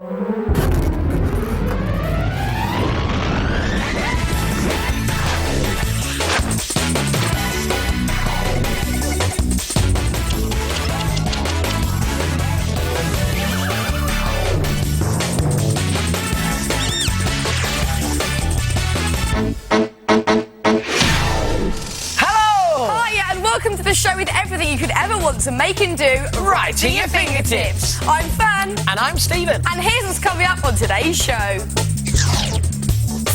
Welcome to the show with everything you could ever want to make and do right to your fingertips. I'm Fearne. And I'm Stephen. And here's what's coming up on today's show.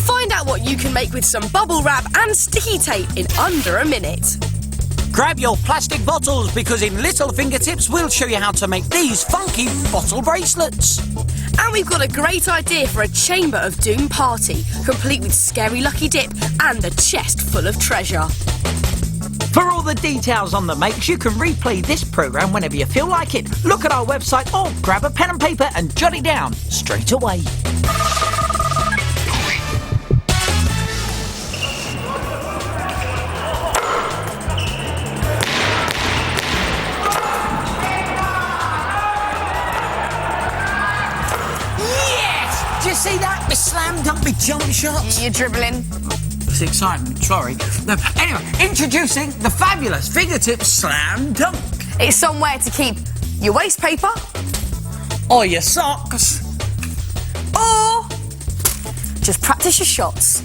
Find out what you can make with some bubble wrap and sticky tape in under a minute. Grab your plastic bottles because in Little Fingertips we'll show you how to make these funky bottle bracelets. And we've got a great idea for a Chamber of Doom party, complete with scary lucky dip and a chest full of treasure. For all the details on the makes, you can replay this programme whenever you feel like it. Look at our website or grab a pen and paper and jot it down straight away. Yes! Do you see that? The slam dunk with jump shots. You're dribbling. It's excitement, sorry. No, anyway, introducing the fabulous Fingertips Slam Dunk. It's somewhere to keep your waste paper. Or your socks. Or just practice your shots.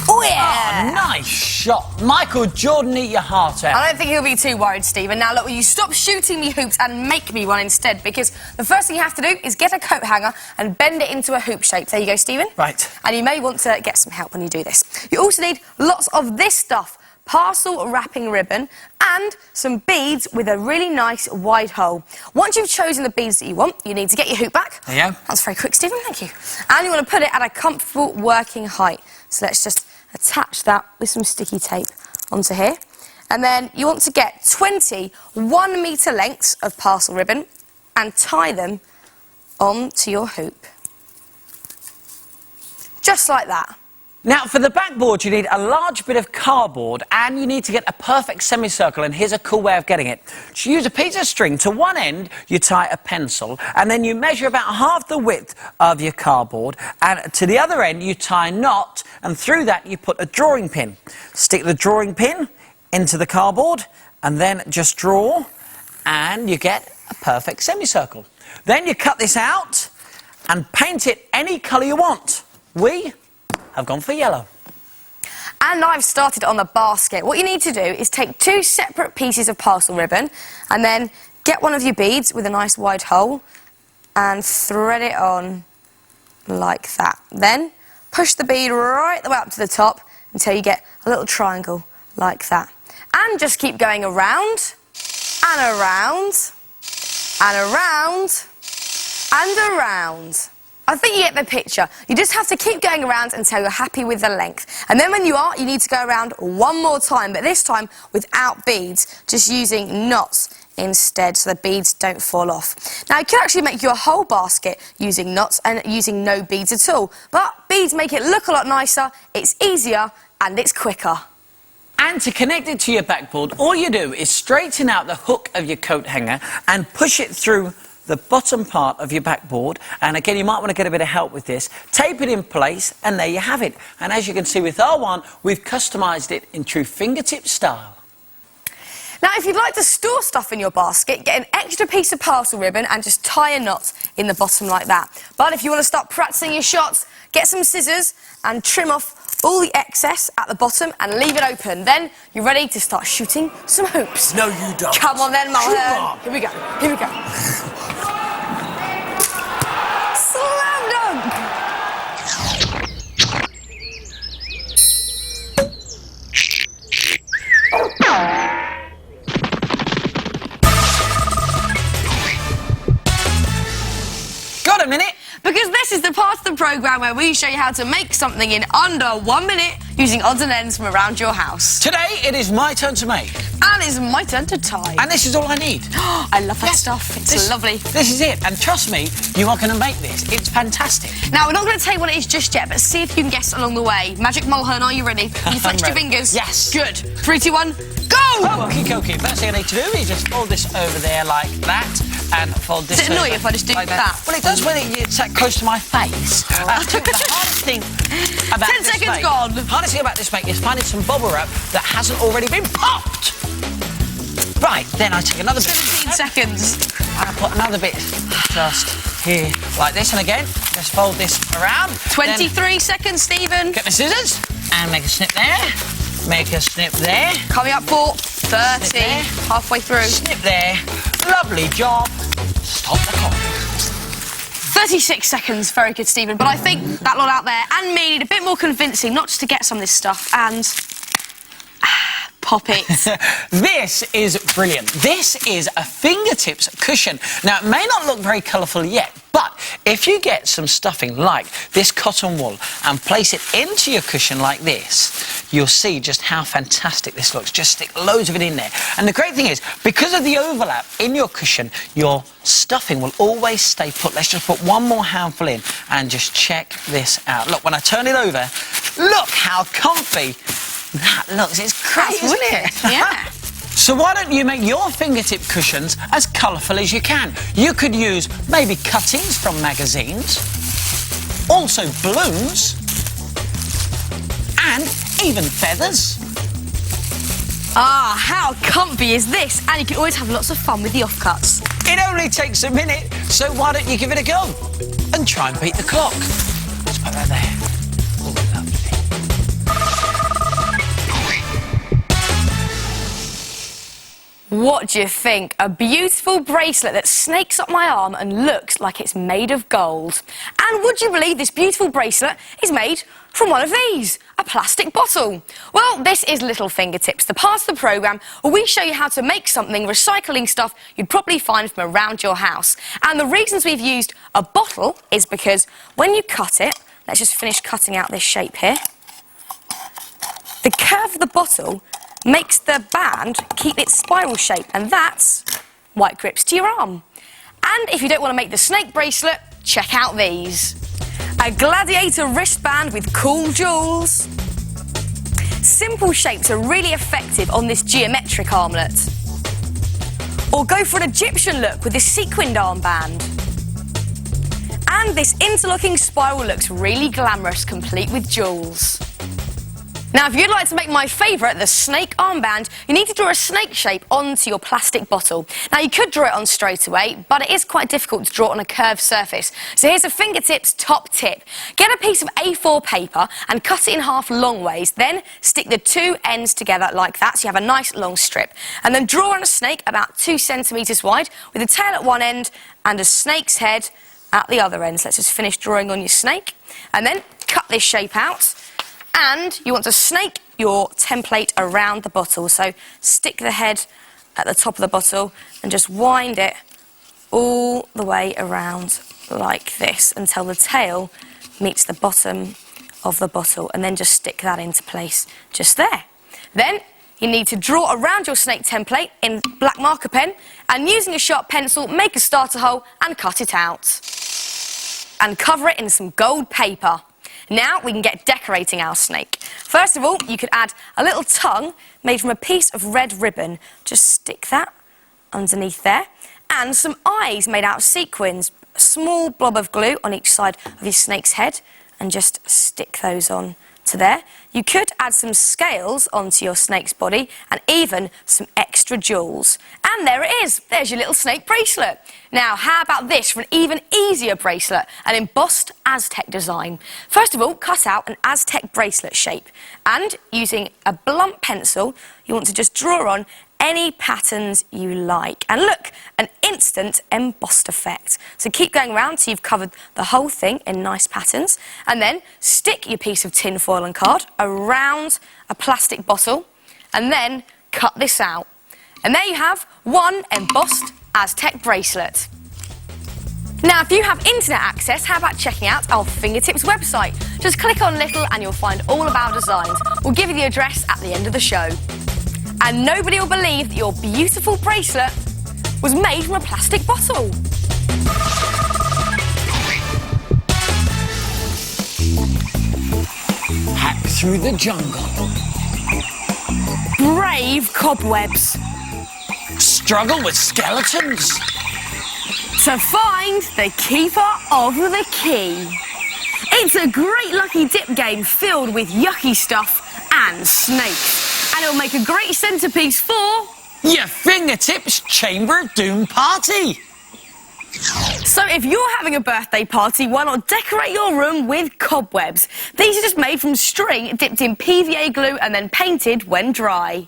Oh, yeah! Oh, nice shot. Michael Jordan, eat your heart out. I don't think he'll be too worried, Stephen. Now, look, will you stop shooting me hoops and make me one instead? Because the first thing you have to do is get a coat hanger and bend it into a hoop shape. There you go, Stephen. Right. And you may want to get some help when you do this. You also need lots of this stuff. Parcel wrapping ribbon and some beads with a really nice wide hole. Once you've chosen the beads that you want, you need to get your hoop back. There you go. That's very quick, Stephen, thank you. And you want to put it at a comfortable working height. So let's just attach that with some sticky tape onto here. And then you want to get 20 1-metre lengths of parcel ribbon and tie them onto your hoop. Just like that. Now, for the backboard, you need a large bit of cardboard and you need to get a perfect semicircle, and here's a cool way of getting it. To use a piece of string, to one end, you tie a pencil, and then you measure about half the width of your cardboard, and to the other end, you tie a knot, and through that, you put a drawing pin. Stick the drawing pin into the cardboard, and then just draw, and you get a perfect semicircle. Then you cut this out and paint it any colour you want. I've gone for yellow. And I've started on the basket. What you need to do is take 2 separate pieces of parcel ribbon and then get one of your beads with a nice wide hole and thread it on like that. Then push the bead right the way up to the top until you get a little triangle like that. And just keep going around and around and around and around. I think you get the picture. You just have to keep going around until you're happy with the length. And then when you are, you need to go around one more time, but this time without beads, just using knots instead so the beads don't fall off. Now, you can actually make your whole basket using knots and using no beads at all, but beads make it look a lot nicer, it's easier, and it's quicker. And to connect it to your backboard, all you do is straighten out the hook of your coat hanger and push it through the bottom part of your backboard, and again you might want to get a bit of help with this. Tape it in place and there you have it. And as you can see with our one, we've customised it in true fingertip style. Now, if you'd like to store stuff in your basket, get an extra piece of parcel ribbon and just tie a knot in the bottom like that. But if you want to start practising your shots, get some scissors and trim off all the excess at the bottom and leave it open. Then you're ready to start shooting some hoops. No, you don't. Come on then, Mulhern. Here we go. Here we go. Slam dunk! Got a minute? Because this is the part of the programme where we show you how to make something in under 1 minute using odds and ends from around your house. Today, it is my turn to make. And it's my turn to tie. And this is all I need. I love that stuff. It's lovely. This is it. And trust me, you are going to make this. It's fantastic. Now, we're not going to tell you what it is just yet, but see if you can guess along the way. Magic Mulhern, are you ready? You flexed your fingers? Yes. Good. 3, 2, 1, go! Okie dokie. First thing I need to do is just fold this over there like that. and fold this. Does it annoy you over if I just do like that? Well, it does when it's that close to my face. The hardest thing about 10 this, seconds mate, gone. The hardest thing about this, mate, is finding some bubble wrap that hasn't already been popped. Right, then I take another bit. 17 seconds. And I put another bit just here, like this. And again, just fold this around. 23 seconds, Stephen. Get my scissors and make a snip there. Make a snip there. Coming up for 30. Halfway through. Snip there. Lovely job. Stop the clock. 36 seconds. Very good, Stephen. But I think that lot out there and me need a bit more convincing, not just to get some of this stuff and... pop it. This is brilliant. This is a fingertips cushion. Now, it may not look very colourful yet, but if you get some stuffing like this cotton wool and place it into your cushion like this, you'll see just how fantastic this looks. Just stick loads of it in there. And the great thing is, because of the overlap in your cushion, your stuffing will always stay put. Let's just put one more handful in and just check this out. Look, when I turn it over, look how comfy that looks. It's great, isn't it? Yeah. So why don't you make your fingertip cushions as colourful as you can? You could use maybe cuttings from magazines, also balloons, and even feathers. Ah, how comfy is this? And you can always have lots of fun with the offcuts. It only takes a minute, so why don't you give it a go and try and beat the clock? Let's put that there. Oh, lovely. What do you think? A beautiful bracelet that snakes up my arm and looks like it's made of gold. And would you believe this beautiful bracelet is made from one of these, a plastic bottle? Well, this is Little Fingertips, the part of the programme where we show you how to make something recycling stuff you'd probably find from around your house. And the reasons we've used a bottle is because when you cut it, let's just finish cutting out this shape here. The curve of the bottle makes the band keep its spiral shape, and that's why it grips to your arm. And if you don't want to make the snake bracelet, check out these. A gladiator wristband with cool jewels. Simple shapes are really effective on this geometric armlet. Or go for an Egyptian look with this sequined armband. And this interlocking spiral looks really glamorous, complete with jewels. Now, if you'd like to make my favourite, the snake armband, you need to draw a snake shape onto your plastic bottle. Now, you could draw it on straight away, but it is quite difficult to draw on a curved surface. So here's a fingertips top tip. Get a piece of A4 paper and cut it in half long ways. Then stick the two ends together like that, so you have a nice long strip. And then draw on a snake about 2 centimetres wide, with a tail at one end and a snake's head at the other end. So let's just finish drawing on your snake. And then cut this shape out. And you want to snake your template around the bottle. So stick the head at the top of the bottle and just wind it all the way around like this until the tail meets the bottom of the bottle, and then just stick that into place just there. Then you need to draw around your snake template in black marker pen, and using a sharp pencil, make a starter hole and cut it out. And cover it in some gold paper. Now we can get decorating our snake. First of all, you could add a little tongue made from a piece of red ribbon. Just stick that underneath there. And some eyes made out of sequins. A small blob of glue on each side of your snake's head, and just stick those on to there. You could add some scales onto your snake's body and even some extra jewels. And there it is. There's your little snake bracelet. Now, how about this for an even easier bracelet, an embossed Aztec design? First of all, cut out an Aztec bracelet shape, and using a blunt pencil, you want to just draw on any patterns you like. And look, an instant embossed effect. So keep going around till you've covered the whole thing in nice patterns, and then stick your piece of tin foil and card around a plastic bottle, and then cut this out. And there you have one embossed Aztec bracelet. Now, if you have internet access, how about checking out our Fingertips website? Just click on Little and you'll find all of our designs. We'll give you the address at the end of the show. And nobody will believe that your beautiful bracelet was made from a plastic bottle. Hack through the jungle. Brave cobwebs. Struggle with skeletons. to find the keeper of the key. It's a great lucky dip game filled with yucky stuff and snakes. And it'll make a great centrepiece for... your fingertips Chamber of Doom party. So if you're having a birthday party, why not decorate your room with cobwebs? These are just made from string dipped in PVA glue and then painted when dry.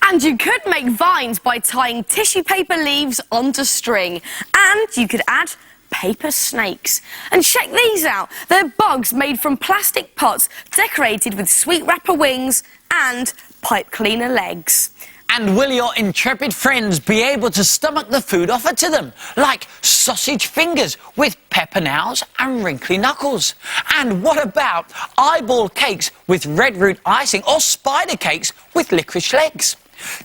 And you could make vines by tying tissue paper leaves onto string. And you could add paper snakes. And check these out. They're bugs made from plastic pots decorated with sweet wrapper wings and pipe cleaner legs. And will your intrepid friends be able to stomach the food offered to them? Like sausage fingers with pepper nails and wrinkly knuckles. And what about eyeball cakes with red root icing or spider cakes with licorice legs?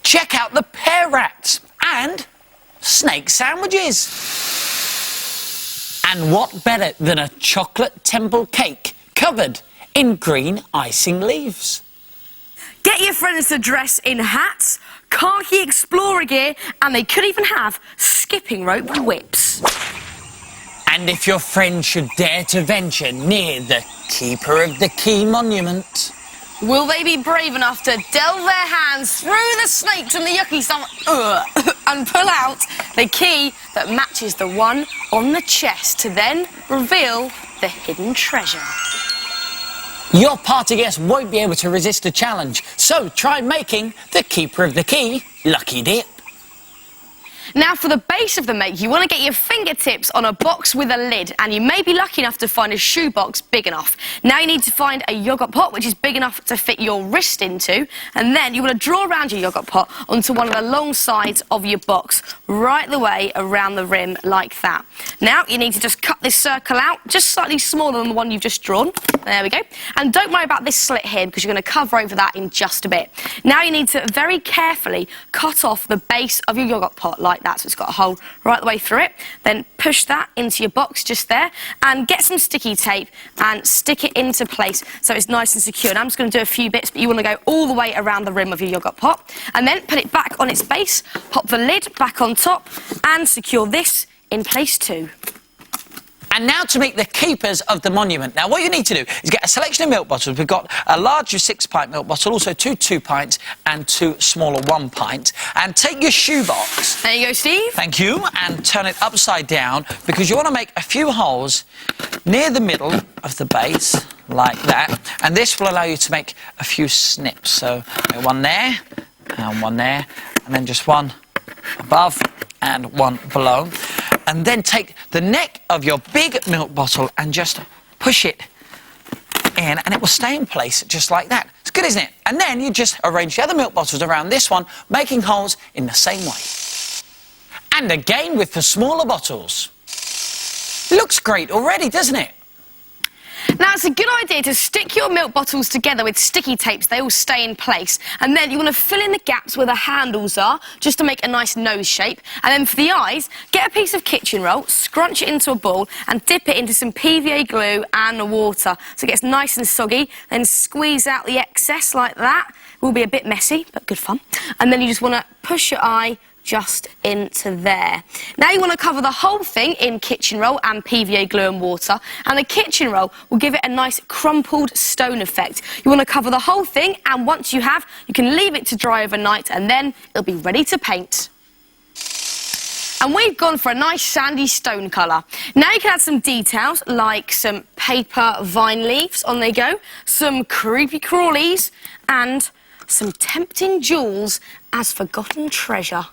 Check out the pear rats and snake sandwiches. And what better than a chocolate temple cake covered in green icing leaves? Get your friends to dress in hats, khaki explorer gear, and they could even have skipping rope whips. And if your friend should dare to venture near the Keeper of the Key monument, will they be brave enough to delve their hands through the snakes and the yucky stuff and pull out the key that matches the one on the chest to then reveal the hidden treasure? your party guests won't be able to resist the challenge. So try making the Keeper of the Key lucky dip. Now, for the base of the make, you want to get your fingertips on a box with a lid, and you may be lucky enough to find a shoebox big enough. Now you need to find a yoghurt pot which is big enough to fit your wrist into, and then you want to draw around your yoghurt pot onto one of the long sides of your box, right the way around the rim like that. Now you need to just cut this circle out, just slightly smaller than the one you've just drawn. There we go. And don't worry about this slit here, because you're going to cover over that in just a bit. Now you need to very carefully cut off the base of your yoghurt pot like that, so it's got a hole right the way through it. Then push that into your box just there, and get some sticky tape and stick it into place so it's nice and secure. And I'm just going to do a few bits, but you want to go all the way around the rim of your yoghurt pot, and then put it back on its base, pop the lid back on top, and secure this in place too. And now to meet the keepers of the monument. Now, what you need to do is get a selection of milk bottles. We've got a larger 6-pint milk bottle, also 2 pints and 2 smaller 1 pint. And take your shoebox. There you go, Steve. Thank you. And turn it upside down, because you want to make a few holes near the middle of the base, like that. And this will allow you to make a few snips. So, one there, and one there, and then just one above and one below. And then take the neck of your big milk bottle and just push it in, and it will stay in place just like that. It's good, isn't it? And then you just arrange the other milk bottles around this one, making holes in the same way. And again with the smaller bottles. Looks great already, doesn't it? Now, it's a good idea to stick your milk bottles together with sticky tapes. They all stay in place. And then you want to fill in the gaps where the handles are, just to make a nice nose shape. And then for the eyes, get a piece of kitchen roll, scrunch it into a ball, and dip it into some PVA glue and water so it gets nice and soggy. Then squeeze out the excess like that. It will be a bit messy, but good fun. And then you just want to push your eye just into there. Now you want to cover the whole thing in kitchen roll and PVA glue and water, and the kitchen roll will give it a nice crumpled stone effect. You want to cover the whole thing, and once you have, you can leave it to dry overnight, and then it'll be ready to paint. And we've gone for a nice sandy stone colour. Now you can add some details like some paper vine leaves, on they go, some creepy crawlies, and some tempting jewels as forgotten treasure.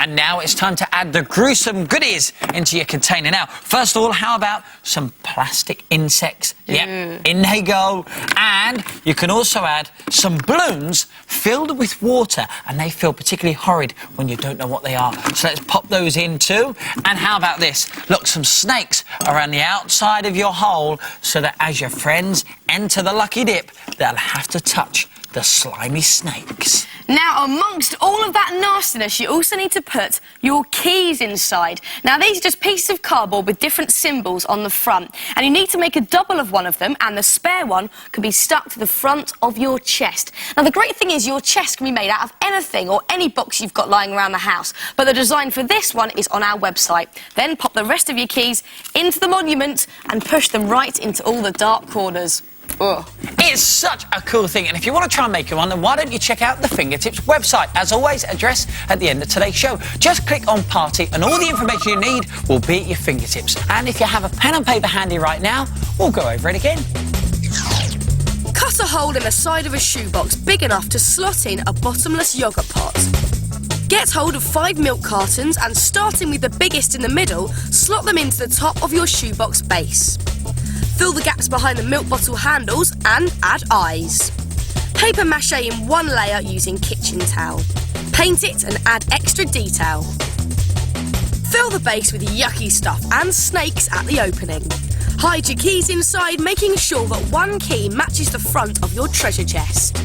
And now it's time to add the gruesome goodies into your container. Now, first of all, how about some plastic insects? Yep, in they go. And you can also add some balloons filled with water, and they feel particularly horrid when you don't know what they are. So let's pop those in too. And how about this? Look, some snakes around the outside of your hole, so that as your friends enter the lucky dip, they'll have to touch the slimy snakes. Now, amongst all of that nastiness, you also need to put your keys inside. Now, these are just pieces of cardboard with different symbols on the front. And you need to make a double of one of them, and the spare one can be stuck to the front of your chest. Now, the great thing is your chest can be made out of anything or any box you've got lying around the house. But the design for this one is on our website. Then pop the rest of your keys into the monument and push them right into all the dark corners. Ugh. It's such a cool thing, and if you want to try and make one, then why don't you check out the Fingertips website? As always, address at the end of today's show. Just click on Party and all the information you need will be at your fingertips. And if you have a pen and paper handy right now, we'll go over it again. Cut a hole in the side of a shoebox big enough to slot in a bottomless yogurt pot. Get hold of 5 milk cartons and, starting with the biggest in the middle, slot them into the top of your shoebox base. Fill the gaps behind the milk bottle handles and add eyes. Paper mache in one layer using kitchen towel. Paint it and add extra detail. Fill the base with yucky stuff and snakes at the opening. Hide your keys inside, making sure that one key matches the front of your treasure chest.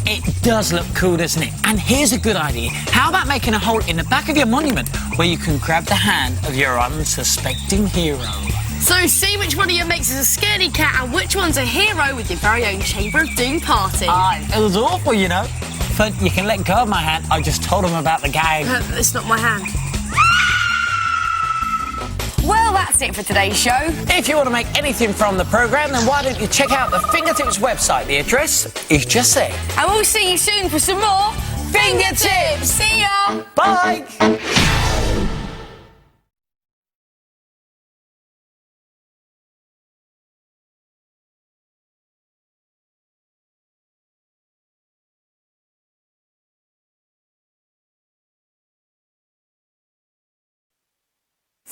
It does look cool, doesn't it? And here's a good idea. How about making a hole in the back of your monument where you can grab the hand of your unsuspecting hero? So see which one of you makes us a scaredy cat and which one's a hero with your very own Chamber of Doom party. It was awful, you know. But you can let go of my hand. I just told him about the gang. It's not my hand. Well, that's it for today's show. If you want to make anything from the programme, then why don't you check out the Fingertips website? The address is just there. And we'll see you soon for some more Fingertips. See ya! Bye!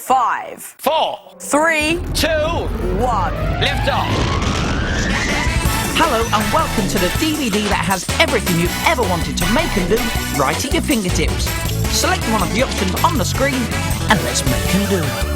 Five, 4, 3, 2, 1, lift off. Hello and welcome to the DVD that has everything you've ever wanted to make and do right at your fingertips. Select one of the options on the screen and let's make and do.